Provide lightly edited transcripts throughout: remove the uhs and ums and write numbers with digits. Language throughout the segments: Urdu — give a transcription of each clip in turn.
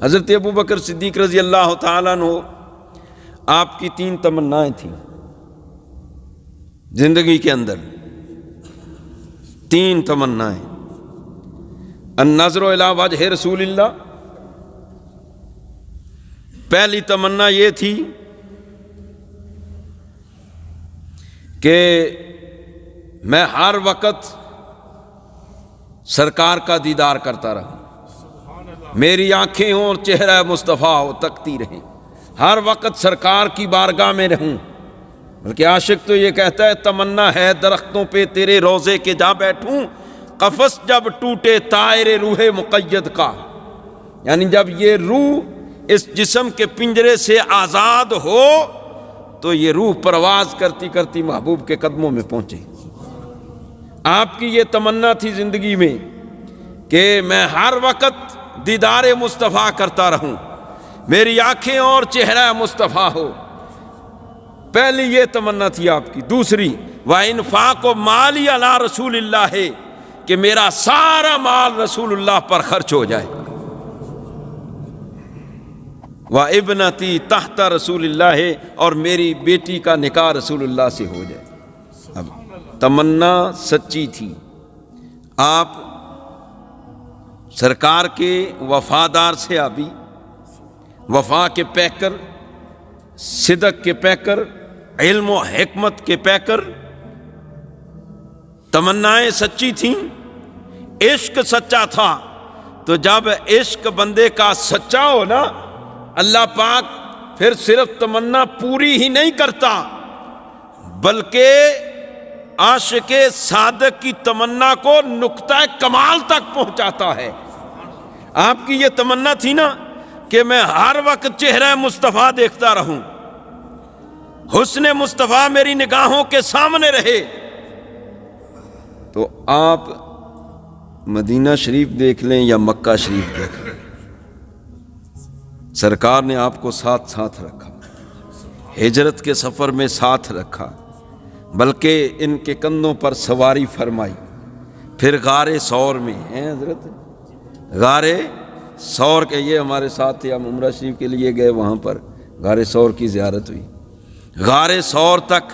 حضرت ابو بکر صدیق رضی اللہ تعالیٰ عنہ، آپ کی 3 تمنائیں تھیں زندگی کے اندر، 3 تمنائیں۔ النظر الی وجہ رسول اللہ، پہلی تمنا یہ تھی کہ میں ہر وقت سرکار کا دیدار کرتا رہوں، میری آنکھیں ہوں اور چہرہ مصطفیٰ ہو، تکتی رہیں، ہر وقت سرکار کی بارگاہ میں رہوں۔ بلکہ عاشق تو یہ کہتا ہے تمنا ہے درختوں پہ تیرے روضے کے جا بیٹھوں، قفس جب ٹوٹے طائر روح مقید کا، یعنی جب یہ روح اس جسم کے پنجرے سے آزاد ہو تو یہ روح پرواز کرتی کرتی محبوب کے قدموں میں پہنچے۔ آپ کی یہ تمنا تھی زندگی میں کہ میں ہر وقت دیدار مصطفیٰ کرتا رہوں، میری آنکھیں اور چہرہ مصطفیٰ ہو، پہلی یہ تمنا تھی آپ کی۔ دوسری وَإِنْفَاقُ مَالِي عَلَىٰ رسول اللہ ہے کہ میرا سارا مال رسول اللہ پر خرچ ہو جائے، وَإِبْنَتِي تحت رسول اللہ ہے، اور میری بیٹی کا نکاح رسول اللہ سے ہو جائے۔ اب تمنا سچی تھی، آپ سرکار کے وفادار سے آبی، وفا کے پیکر، صدق کے پیکر، علم و حکمت کے پیکر، تمنائیں سچی تھیں، عشق سچا تھا۔ تو جب عشق بندے کا سچا ہو نا، اللہ پاک پھر صرف تمنا پوری ہی نہیں کرتا بلکہ عاشق صادق کی تمنا کو نقطہ کمال تک پہنچاتا ہے۔ آپ کی یہ تمنا تھی نا کہ میں ہر وقت چہرہ مصطفیٰ دیکھتا رہوں، حسن مصطفیٰ میری نگاہوں کے سامنے رہے۔ تو آپ مدینہ شریف دیکھ لیں یا مکہ شریف دیکھ لیں، سرکار نے آپ کو ساتھ ساتھ رکھا، ہجرت کے سفر میں ساتھ رکھا، بلکہ ان کے کندھوں پر سواری فرمائی۔ پھر غار ثور میں ہیں حضرت، غار ثور کے یہ ہمارے ساتھ تھے، ہم عمرہ شریف کے لیے گئے، وہاں پر غار ثور کی زیارت ہوئی۔ غار ثور تک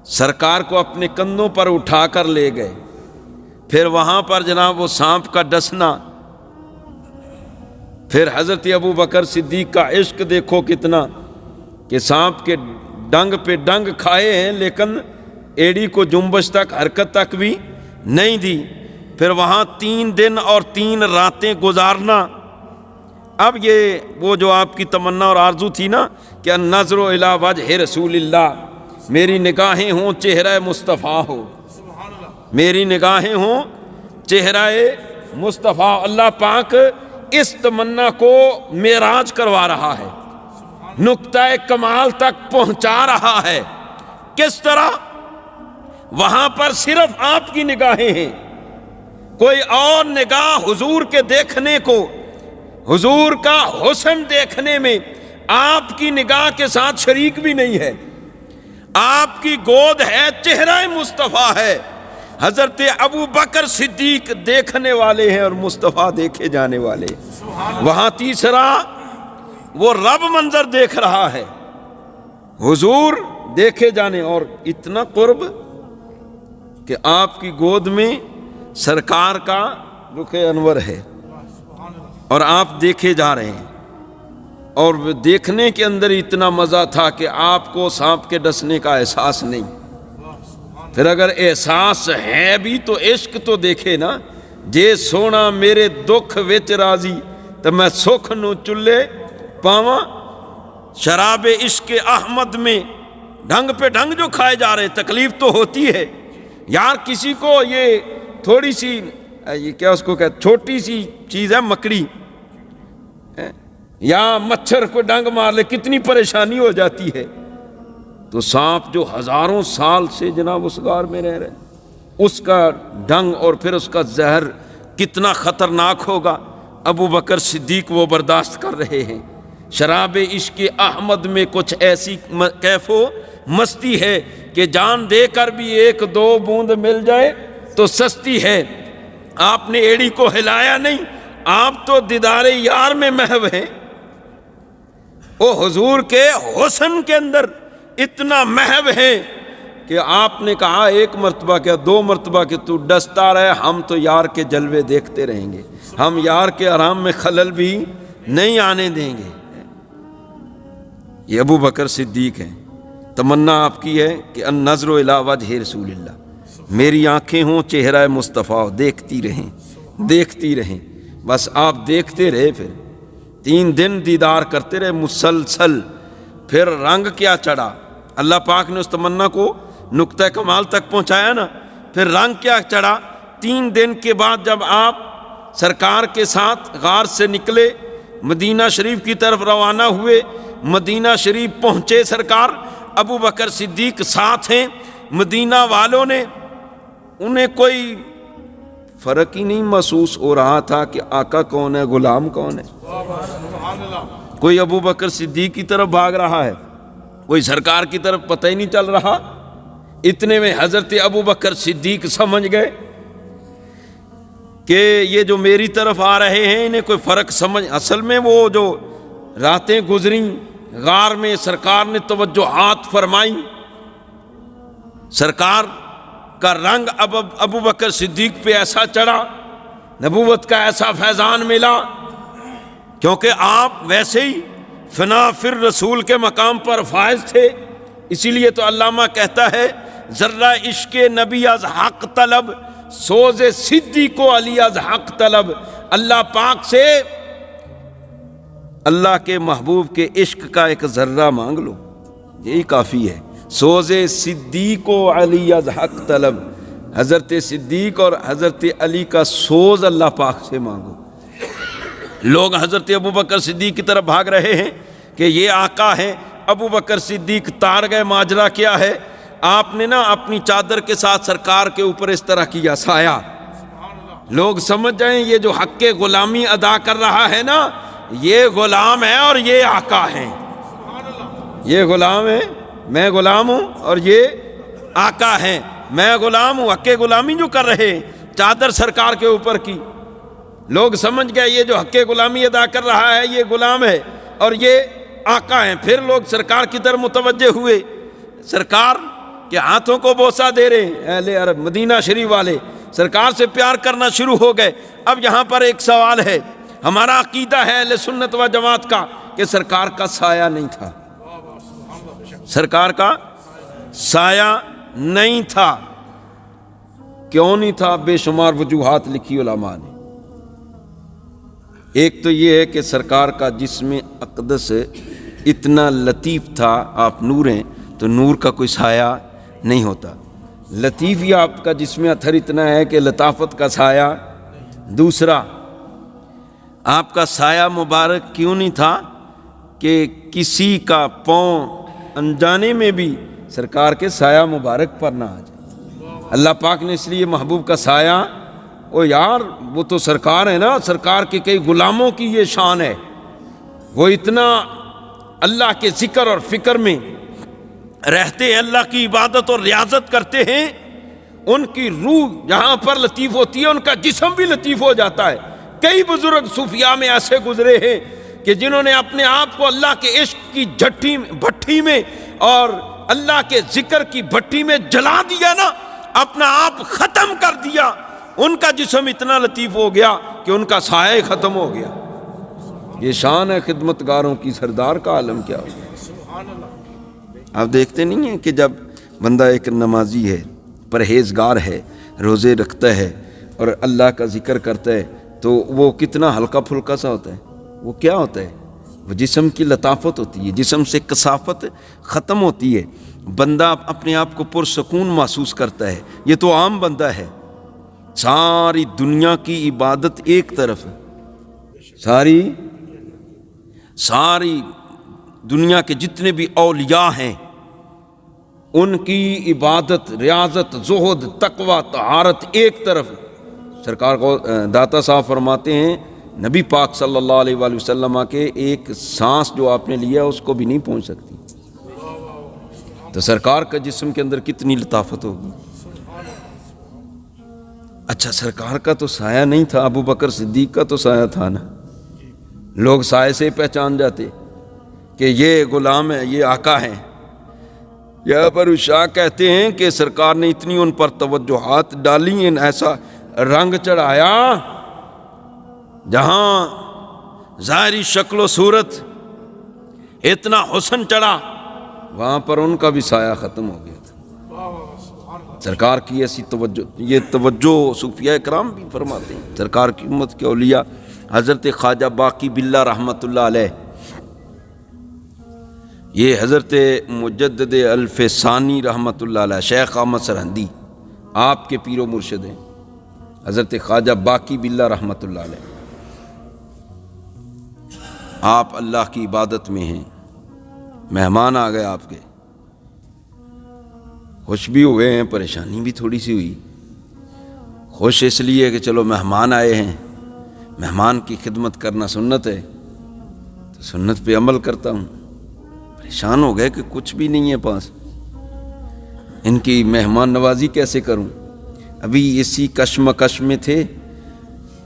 سرکار کو اپنے کندھوں پر اٹھا کر لے گئے، پھر وہاں پر جناب وہ سانپ کا ڈسنا، پھر حضرت ابو بکر صدیق کا عشق دیکھو کتنا، کہ سانپ کے ڈنگ پہ ڈنگ کھائے ہیں لیکن ایڑی کو جنبش تک، حرکت تک بھی نہیں دی۔ پھر وہاں 3 دن اور 3 راتیں گزارنا۔ اب یہ وہ جو آپ کی تمنا اور آرزو تھی نا کہ النظر الی وجہ رسول اللہ، میری نگاہیں ہوں چہرہ مصطفیٰ ہو، میری نگاہیں ہوں چہرہ مصطفیٰ، اللہ پاک اس تمنا کو معراج کروا رہا ہے، نقطہ کمال تک پہنچا رہا ہے۔ کس طرح؟ وہاں پر صرف آپ کی نگاہیں ہیں، کوئی اور نگاہ حضور کے دیکھنے کو، حضور کا حسن دیکھنے میں آپ کی نگاہ کے ساتھ شریک بھی نہیں ہے۔ آپ کی گود ہے، چہرہ مصطفیٰ ہے۔ حضرت ابو بکر صدیق دیکھنے والے ہیں اور مصطفیٰ دیکھے جانے والے۔ وہاں تیسرا وہ رب منظر دیکھ رہا ہے، حضور دیکھے جانے، اور اتنا قرب کہ آپ کی گود میں سرکار کا رخ انور ہے اور آپ دیکھے جا رہے ہیں، اور دیکھنے کے اندر اتنا مزہ تھا کہ آپ کو سانپ کے ڈسنے کا احساس نہیں۔ پھر اگر احساس ہے بھی تو عشق تو دیکھے نا، جے سونا میرے دکھ وچ راضی تو میں سکھ نو چلے پاواں، شراب عشق احمد میں ڈھنگ پہ ڈھنگ جو کھائے جا رہے، تکلیف تو ہوتی ہے یار۔ کسی کو یہ تھوڑی سی یہ کیا اس کو کہتے، چھوٹی سی چیز ہے مکڑی یا مچھر کو ڈنگ مار لے کتنی پریشانی ہو جاتی ہے، تو سانپ جو ہزاروں سال سے جناب اس غار میں رہ رہے، اس کا ڈنگ اور پھر اس کا زہر کتنا خطرناک ہوگا، ابو بکر صدیق وہ برداشت کر رہے ہیں۔ شراب عشق احمد میں کچھ ایسی کیف و مستی ہے کہ جان دے کر بھی 1-2 بوند مل جائے تو سستی ہے۔ آپ نے ایڑی کو ہلایا نہیں، آپ تو دیدار یار میں محو ہیں، وہ حضور کے حسن کے اندر اتنا محو ہیں کہ آپ نے کہا ایک مرتبہ کیا 2 مرتبہ کہ تو ڈستا رہے، ہم تو یار کے جلوے دیکھتے رہیں گے، ہم یار کے آرام میں خلل بھی نہیں آنے دیں گے۔ یہ ابو بکر صدیق ہیں۔ تمنا آپ کی ہے کہ النظر الی وجہ رسول اللہ، میری آنکھیں ہوں چہرہ مصطفیٰ، دیکھتی رہیں دیکھتی رہیں، بس آپ دیکھتے رہے۔ پھر 3 دن دیدار کرتے رہے مسلسل، پھر رنگ کیا چڑھا، اللہ پاک نے اس تمنا کو نقطہ کمال تک پہنچایا نا، پھر رنگ کیا چڑھا۔ 3 دن کے بعد جب آپ سرکار کے ساتھ غار سے نکلے، مدینہ شریف کی طرف روانہ ہوئے، مدینہ شریف پہنچے، سرکار ابو بکر صدیق ساتھ ہیں، مدینہ والوں نے انہیں کوئی فرق ہی نہیں محسوس ہو رہا تھا کہ آقا کون ہے، غلام کون ہے۔ کوئی ابو بکر صدیق کی طرف بھاگ رہا ہے، کوئی سرکار کی طرف پتہ ہی نہیں چل رہا۔ اتنے میں حضرت ابو بکر صدیق سمجھ گئے کہ یہ جو میری طرف آ رہے ہیں انہیں کوئی فرق سمجھ، اصل میں وہ جو راتیں گزریں غار میں سرکار نے توجہات فرمائی، سرکار کا رنگ اب ابو بکر صدیق پہ ایسا چڑھا، نبوت کا ایسا فیضان ملا، کیونکہ آپ ویسے ہی فنا فر رسول کے مقام پر فائز تھے۔ اسی لیے تو علامہ کہتا ہے ذرہ عشق نبی از حق طلب، سوز صدیق و علی از حق طلب۔ اللہ پاک سے اللہ کے محبوب کے عشق کا ایک ذرہ مانگ لو، یہی کافی ہے۔ سوز صدیق و علی از حق طلب، حضرت صدیق اور حضرت علی کا سوز اللہ پاک سے مانگو۔ لوگ حضرت ابو بکر صدیق کی طرف بھاگ رہے ہیں کہ یہ آقا ہیں، ابو بکر صدیق تار گئے۔ ماجرا کیا ہے؟ آپ نے نا اپنی چادر کے ساتھ سرکار کے اوپر اس طرح کیا سایہ، لوگ سمجھ جائیں یہ جو حق غلامی ادا کر رہا ہے نا یہ غلام ہے اور یہ آقا ہیں، یہ غلام ہے، میں غلام ہوں اور یہ آقا ہیں، میں غلام ہوں، حق غلامی جو کر رہے ہیں چادر سرکار کے اوپر کی، لوگ سمجھ گئے یہ جو حق غلامی ادا کر رہا ہے یہ غلام ہے اور یہ آقا ہیں۔ پھر لوگ سرکار کی طرف متوجہ ہوئے، سرکار کے ہاتھوں کو بوسہ دے رہے ہیں، اہل عرب مدینہ شریف والے سرکار سے پیار کرنا شروع ہو گئے۔ اب یہاں پر ایک سوال ہے، ہمارا عقیدہ ہے اہل سنت و جماعت کا کہ سرکار کا سایہ نہیں تھا، سرکار کا سایہ نہیں تھا۔ کیوں نہیں تھا؟ بے شمار وجوہات لکھی علماء نے۔ ایک تو یہ ہے کہ سرکار کا جسم اقدس اتنا لطیف تھا، آپ نور ہیں تو نور کا کوئی سایہ نہیں ہوتا، لطیف ہی آپ کا جسم اطہر اتنا ہے کہ لطافت کا سایہ۔ دوسرا، آپ کا سایہ مبارک کیوں نہیں تھا کہ کسی کا پاؤں انجانے میں بھی سرکار کے سایہ مبارک پر نہ آ جائے۔ اللہ پاک نے اس لیے محبوب کا سایہ، او یار وہ تو سرکار ہے نا، سرکار کے کئی غلاموں کی یہ شان ہے، وہ اتنا اللہ کے ذکر اور فکر میں رہتے ہیں، اللہ کی عبادت اور ریاضت کرتے ہیں، ان کی روح جہاں پر لطیف ہوتی ہے ان کا جسم بھی لطیف ہو جاتا ہے۔ کئی بزرگ صوفیاء میں ایسے گزرے ہیں کہ جنہوں نے اپنے آپ کو اللہ کے عشق کی بھٹی میں اور اللہ کے ذکر کی بھٹی میں جلا دیا نا، اپنا آپ ختم کر دیا، ان کا جسم اتنا لطیف ہو گیا کہ ان کا سایہ ختم ہو گیا۔ یہ شان ہے خدمتگاروں کی، سردار کا عالم کیا ہو۔ آپ دیکھتے نہیں ہیں کہ جب بندہ ایک نمازی ہے، پرہیزگار ہے، روزے رکھتا ہے اور اللہ کا ذکر کرتا ہے تو وہ کتنا ہلکا پھلکا سا ہوتا ہے، وہ کیا ہوتا ہے؟ وہ جسم کی لطافت ہوتی ہے، جسم سے کثافت ختم ہوتی ہے، بندہ اپنے آپ کو پرسکون محسوس کرتا ہے۔ یہ تو عام بندہ ہے، ساری دنیا کی عبادت ایک طرف ہے، ساری دنیا کے جتنے بھی اولیاء ہیں ان کی عبادت، ریاضت، زہد، تقوی، طہارت ایک طرف۔ سرکار کو داتا صاحب فرماتے ہیں نبی پاک صلی اللہ علیہ وآلہ وسلم کے ایک سانس جو آپ نے لیا اس کو بھی نہیں پہنچ سکتی، تو سرکار کا جسم کے اندر کتنی لطافت ہوگی۔ اچھا سرکار کا تو سایہ نہیں تھا، ابو بکر صدیق کا تو سایہ تھا نا، لوگ سائے سے پہچان جاتے کہ یہ غلام ہے، یہ آقا ہیں۔ یہاں پر شاہ کہتے ہیں کہ سرکار نے اتنی ان پر توجہات ڈالی، ان ایسا رنگ چڑھایا جہاں ظاہری شکل و صورت اتنا حسن چڑھا، وہاں پر ان کا بھی سایہ ختم ہو گیا تھا۔ سرکار کی ایسی توجہ، یہ توجہ صوفیاء کرام بھی فرماتے ہیں۔ سرکار کی امت کے اولیاء حضرت خواجہ باقی باللہ رحمۃ اللہ علیہ، یہ حضرت مجدد الف ثانی رحمۃ اللہ علیہ، شیخ احمد سرہندی آپ کے پیر و مرشد ہیں، حضرت خواجہ باقی باللہ رحمۃ اللہ علیہ۔ آپ اللہ کی عبادت میں ہیں، مہمان آ گئے آپ کے، خوش بھی ہوئے ہیں، پریشانی بھی تھوڑی سی ہوئی۔ خوش اس لیے کہ چلو مہمان آئے ہیں، مہمان کی خدمت کرنا سنت ہے، تو سنت پہ عمل کرتا ہوں۔ پریشان ہو گئے کہ کچھ بھی نہیں ہے پاس، ان کی مہمان نوازی کیسے کروں۔ ابھی اسی کشمکش میں تھے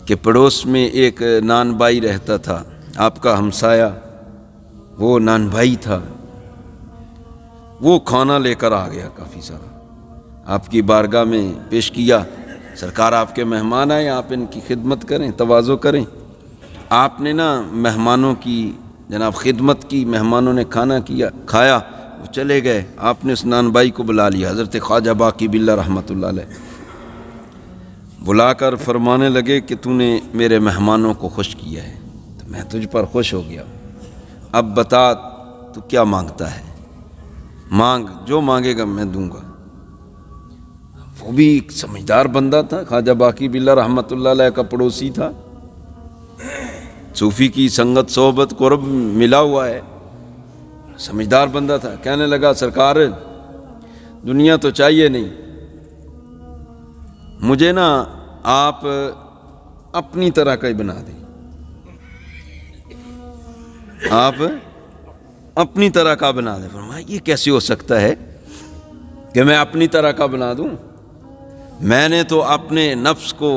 کہ پڑوس میں ایک نان بھائی رہتا تھا، آپ کا ہمسایہ، وہ نان بھائی تھا، وہ کھانا لے کر آ گیا کافی سارا، آپ کی بارگاہ میں پیش کیا۔ سرکار آپ کے مہمان آئے، آپ ان کی خدمت کریں، تواضع کریں۔ آپ نے نا مہمانوں کی جناب خدمت کی، مہمانوں نے کھانا کھایا، وہ چلے گئے، آپ نے اس نان بھائی کو بلا لیا، حضرت خواجہ باقی باللہ رحمۃ اللہ علیہ، بلا کر فرمانے لگے کہ تو نے میرے مہمانوں کو خوش کیا ہے تو میں تجھ پر خوش ہو گیا، اب بتا تو کیا مانگتا ہے، مانگ، جو مانگے گا میں دوں گا۔ وہ بھی ایک سمجھدار بندہ تھا، خواجہ باقی باللہ رحمۃ اللہ علیہ کا پڑوسی تھا، صوفی کی سنگت صحبت قرب ملا ہوا ہے، سمجھدار بندہ تھا۔ کہنے لگا سرکار دنیا تو چاہیے نہیں، مجھے نا آپ اپنی طرح کا ہی بنا دیں، آپ اپنی طرح کا بنا دیں۔ فرمایا یہ کیسے ہو سکتا ہے کہ میں اپنی طرح کا بنا دوں؟ میں نے تو اپنے نفس کو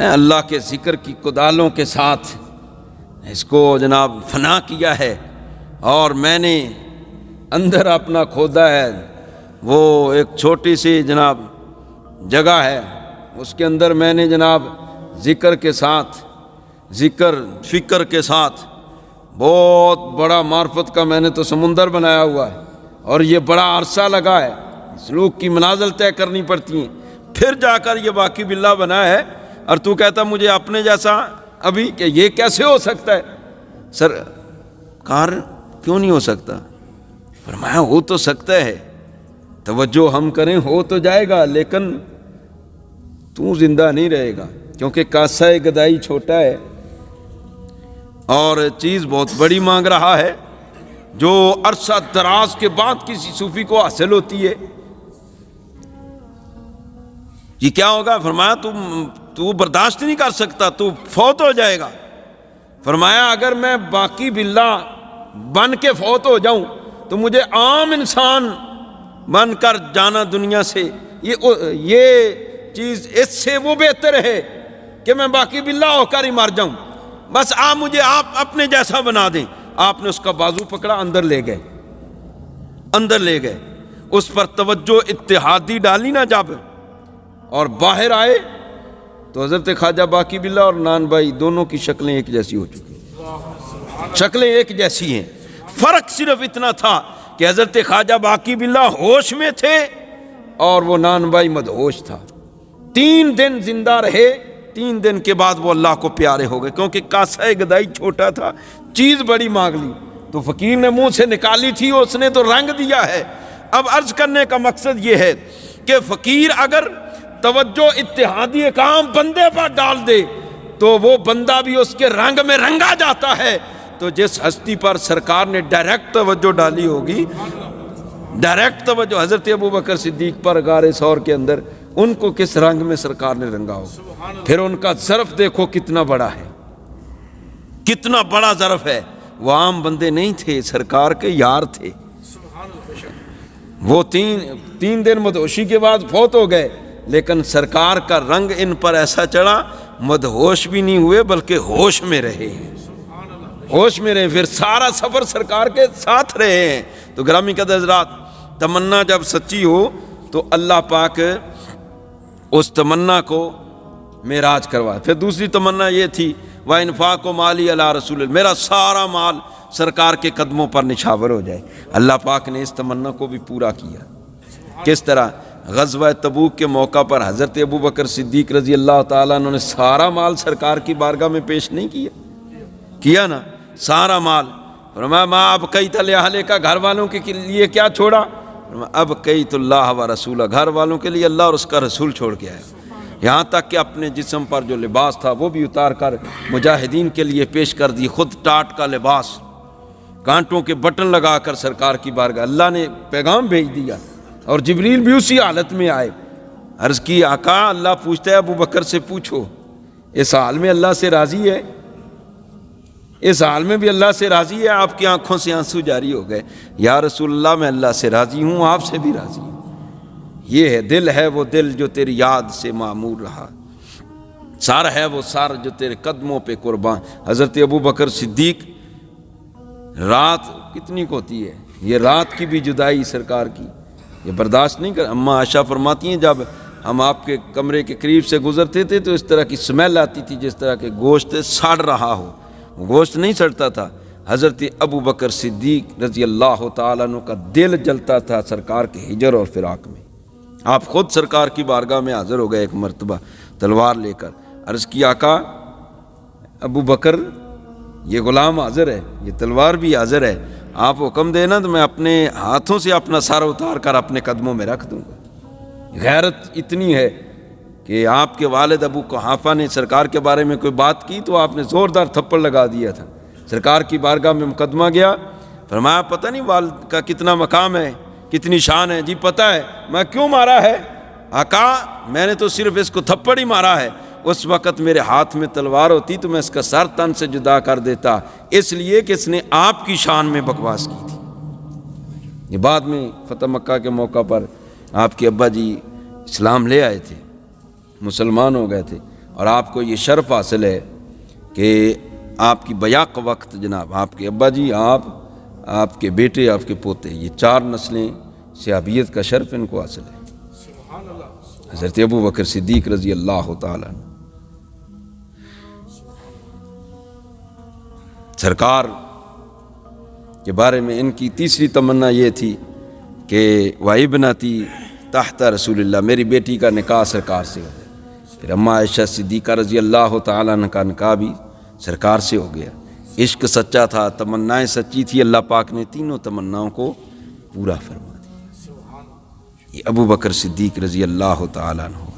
اللہ کے ذکر کی کدالوں کے ساتھ اس کو جناب فنا کیا ہے، اور میں نے اندر اپنا کھودا ہے، وہ ایک چھوٹی سی جناب جگہ ہے، اس کے اندر میں نے جناب ذکر کے ساتھ، ذکر فکر کے ساتھ بہت بڑا معرفت کا میں نے تو سمندر بنایا ہوا ہے، اور یہ بڑا عرصہ لگا ہے، سلوک کی منازل طے کرنی پڑتی ہیں، پھر جا کر یہ باقی باللہ بنا ہے، اور تو کہتا مجھے اپنے جیسا ابھی، کہ یہ کیسے ہو سکتا ہے؟ سرکار کیوں نہیں ہو سکتا؟ فرمایا ہو تو سکتا ہے، توجہ ہم کریں ہو تو جائے گا، لیکن تو زندہ نہیں رہے گا، کیونکہ کاسہ گدائی چھوٹا ہے اور چیز بہت بڑی مانگ رہا ہے، جو عرصہ دراز کے بعد کسی صوفی کو حاصل ہوتی ہے۔ یہ کیا ہوگا؟ فرمایا تو برداشت نہیں کر سکتا، تو فوت ہو جائے گا۔ فرمایا اگر میں باقی باللہ بن کے فوت ہو جاؤں تو مجھے عام انسان بن کر جانا دنیا سے، یہ چیز اس سے وہ بہتر ہے کہ میں باقی باللہ ہو کر ہی مر جاؤں، بس مجھے آپ اپنے جیسا بنا دیں۔ آپ نے اس کا بازو پکڑا، اندر لے گئے، اندر لے گئے، اس پر توجہ اتحادی ڈالی نا جب، اور باہر آئے تو حضرت خواجہ باقی باللہ اور نان بھائی دونوں کی شکلیں ایک جیسی ہو چکی، شکلیں ایک جیسی ہیں۔ فرق صرف اتنا تھا کہ حضرت خواجہ باقی باللہ ہوش میں تھے اور وہ نان بھائی مدہوش تھا۔ 3 دن زندہ رہے، 3 دن کے بعد وہ اللہ کو پیارے ہو گئے، کیونکہ کاسہ گدائی چھوٹا تھا، چیز بڑی مانگ لی تو فقیر نے منہ سے نکالی تھی، اس نے تو رنگ دیا ہے۔ اب عرض کرنے کا مقصد یہ ہے کہ فقیر اگر توجہ اتحادی کام بندے پر ڈال دے تو وہ بندہ بھی اس کے رنگ میں رنگا جاتا ہے۔ تو جس ہستی پر سرکار نے ڈائریکٹ توجہ ڈالی ہوگی، ڈائریکٹ توجہ حضرت ابو بکر صدیق پر غار ثور کے اندر، ان کو کس رنگ میں سرکار نے رنگا ہوگا؟ پھر ان کا ظرف دیکھو کتنا بڑا ہے، کتنا بڑا ظرف ہے۔ وہ عام بندے نہیں تھے، سرکار کے یار تھے۔ وہ 3 دن مدہوشی کے بعد فوت ہو گئے، لیکن سرکار کا رنگ ان پر ایسا چڑھا، مدہوش بھی نہیں ہوئے بلکہ ہوش میں رہے ہیں، ہوش میں رہے، پھر سارا سفر سرکار کے ساتھ رہے ہیں۔ تو گرامی قدر حضرات، تمنا جب سچی ہو تو اللہ پاک اس تمنا کو معراج کروا۔ پھر دوسری تمنا یہ تھی وَإِنْفَاقُ مَالِي عَلَىٰ رَسُولِ اللَّهِ، میرا سارا مال سرکار کے قدموں پر نچھاور ہو جائے۔ اللہ پاک نے اس تمنا کو بھی پورا کیا۔ کس طرح؟ غزوہ تبوک کے موقع پر حضرت ابوبکر صدیق رضی اللہ تعالیٰ عنہ نے سارا مال سرکار کی بارگاہ میں پیش نہیں کیا نا، سارا مال۔ فرمایا ما ابقیت لأہلک، گھر والوں کے لیے کیا چھوڑا؟ ابقیت اللہ و رسولہ، گھر والوں کے لیے اللہ اور اس کا رسول چھوڑ کے آیا۔ یہاں تک کہ اپنے جسم پر جو لباس تھا وہ بھی اتار کر مجاہدین کے لیے پیش کر دی، خود ٹاٹ کا لباس، کانٹوں کے بٹن لگا کر سرکار کی بارگاہ اللہ نے پیغام بھیج دیا، اور جبریل بھی اسی حالت میں آئے۔ عرض کی آقا، اللہ پوچھتا ہے ابو بکر سے پوچھو، اس حال میں اللہ سے راضی ہے؟ اس حال میں بھی اللہ سے راضی ہے؟ آپ کی آنکھوں سے آنسو جاری ہو گئے۔ یا رسول اللہ، میں اللہ سے راضی ہوں، آپ سے بھی راضی ہوں۔ یہ ہے دل، ہے وہ دل جو تیری یاد سے معمور رہا، سر ہے وہ سر جو تیرے قدموں پہ قربان۔ حضرت ابو بکر صدیق، رات کتنی کو ہوتی ہے، یہ رات کی بھی جدائی سرکار کی یہ برداشت نہیں کر۔ اماں عائشہ فرماتی ہیں جب ہم آپ کے کمرے کے قریب سے گزرتے تھے تو اس طرح کی سمیل آتی تھی جس طرح کہ گوشت سڑ رہا ہو، گوشت نہیں سڑتا تھا۔ حضرت ابو بکر صدیق رضی اللہ تعالیٰ عنہ کا دل جلتا تھا سرکار کے ہجر اور فراق میں۔ آپ خود سرکار کی بارگاہ میں حاضر ہو گئے ایک مرتبہ تلوار لے کر۔ عرض کی آقا، ابو بکر یہ غلام حاضر ہے، یہ تلوار بھی حاضر ہے، آپ حکم دینا تو میں اپنے ہاتھوں سے اپنا سر اتار کر اپنے قدموں میں رکھ دوں گا۔ غیرت اتنی ہے کہ آپ کے والد ابو قحافہ نے سرکار کے بارے میں کوئی بات کی تو آپ نے زوردار تھپڑ لگا دیا تھا۔ سرکار کی بارگاہ میں مقدمہ گیا، فرمایا پتہ نہیں والد کا کتنا مقام ہے، کتنی شان ہے؟ جی پتہ ہے۔ میں کیوں مارا ہے؟ آقا میں نے تو صرف اس کو تھپڑ ہی مارا ہے، اس وقت میرے ہاتھ میں تلوار ہوتی تو میں اس کا سر تن سے جدا کر دیتا، اس لیے کہ اس نے آپ کی شان میں بکواس کی تھی۔ یہ بعد میں فتح مکہ کے موقع پر آپ کے ابا جی اسلام لے آئے تھے، مسلمان ہو گئے تھے، اور آپ کو یہ شرف حاصل ہے کہ آپ کی بیعت وقت جناب آپ کے ابا جی، آپ کے بیٹے، آپ کے پوتے، یہ 4 نسلیں صحابیت کا شرف ان کو حاصل ہے۔ حضرت ابو بکر صدیق رضی اللہ تعالیٰ عنہ، سرکار کے بارے میں ان کی تیسری تمنا یہ تھی کہ وَابْنَتِي تحت رسول اللہ، میری بیٹی کا نکاح سرکار سے ہو گیا۔ پھر اماں عائشہ صدیقہ رضی اللہ تعالیٰ عنہ کا نکاح بھی سرکار سے ہو گیا۔ عشق سچا تھا، تمنائیں سچی تھی، اللہ پاک نے تینوں تمناؤں کو پورا فرما دیا۔ یہ ابو بکر صدیق رضی اللہ تعالیٰ عنہ